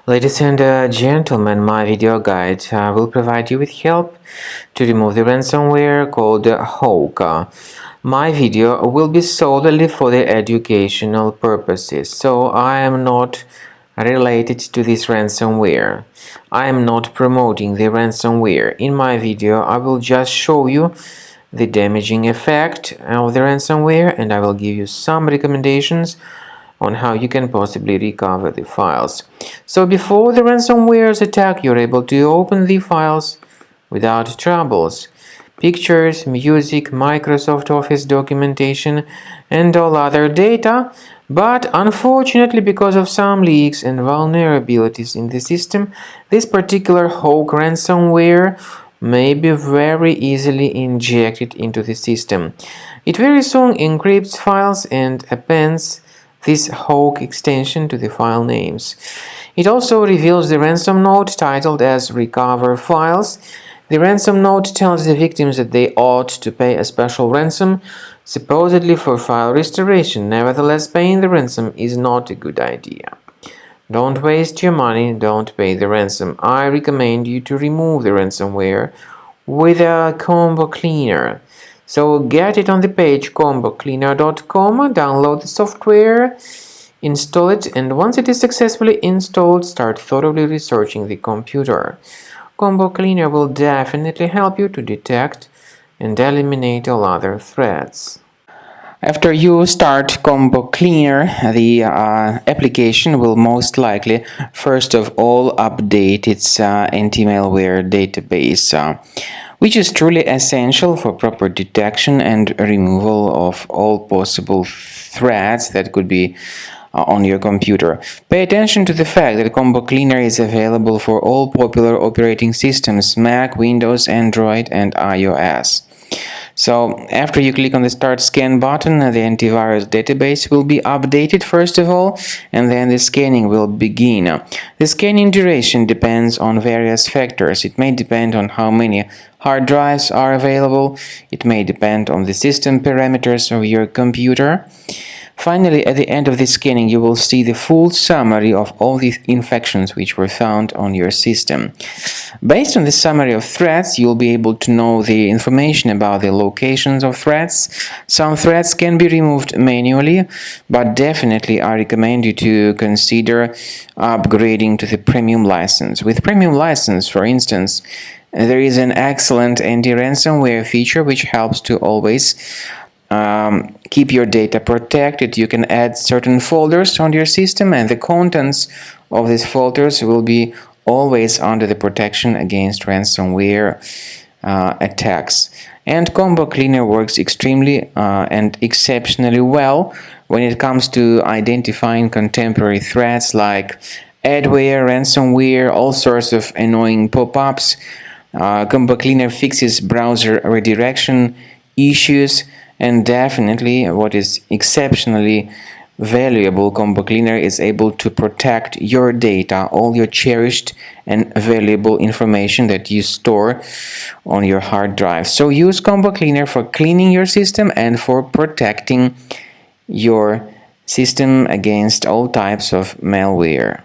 Ladies and gentlemen, my video guide will provide you with help to remove the ransomware called Hawk. My video will be solely for the educational purposes, so I am not related to this ransomware. I am not promoting the ransomware. In my video, I will just show you the damaging effect of the ransomware, and I will give you some recommendations on how you can possibly recover the files. So before the ransomware's attack, you're able to open the files without troubles. Pictures, music, Microsoft Office documentation, and all other data. But unfortunately, because of some leaks and vulnerabilities in the system, this particular Hawk ransomware may be very easily injected into the system. It very soon encrypts files and appends this Hawk extension to the file names. It also reveals the ransom note titled as Recover Files. The ransom note tells the victims that they ought to pay a special ransom, supposedly for file restoration. Nevertheless, paying the ransom is not a good idea. Don't waste your money, don't pay the ransom. I recommend you to remove the ransomware with a combo cleaner. So get it on the page combocleaner.com, download the software, install it, and once it is successfully installed, start thoroughly researching the computer. Combo Cleaner will definitely help you to detect and eliminate all other threats. After you start Combo Cleaner, the application will most likely, first of all, update its anti-malware database, which is truly essential for proper detection and removal of all possible threats that could be on your computer. Pay attention to the fact that Combo Cleaner is available for all popular operating systems: Mac, Windows, Android, and iOS. So after you click on the Start Scan button, the antivirus database will be updated first of all, and then the scanning will begin. The scanning duration depends on various factors. It may depend on how many hard drives are available. It may depend on the system parameters of your computer. Finally, at the end of the scanning, you will see the full summary of all the infections which were found on your system. Based on the summary of threats, you'll be able to know the information about the locations of threats. Some threats can be removed manually, but definitely I recommend you to consider upgrading to the premium license. With premium license, for instance, there is an excellent anti-ransomware feature which helps to always keep your data protected. You can add certain folders on your system, and the contents of these folders will be always under the protection against ransomware attacks. And Combo Cleaner works extremely and exceptionally well when it comes to identifying contemporary threats like adware, ransomware, all sorts of annoying pop-ups. Combo Cleaner fixes browser redirection issues. And definitely, what is exceptionally valuable, Combo Cleaner is able to protect your data, all your cherished and valuable information that you store on your hard drive. So use Combo Cleaner for cleaning your system and for protecting your system against all types of malware.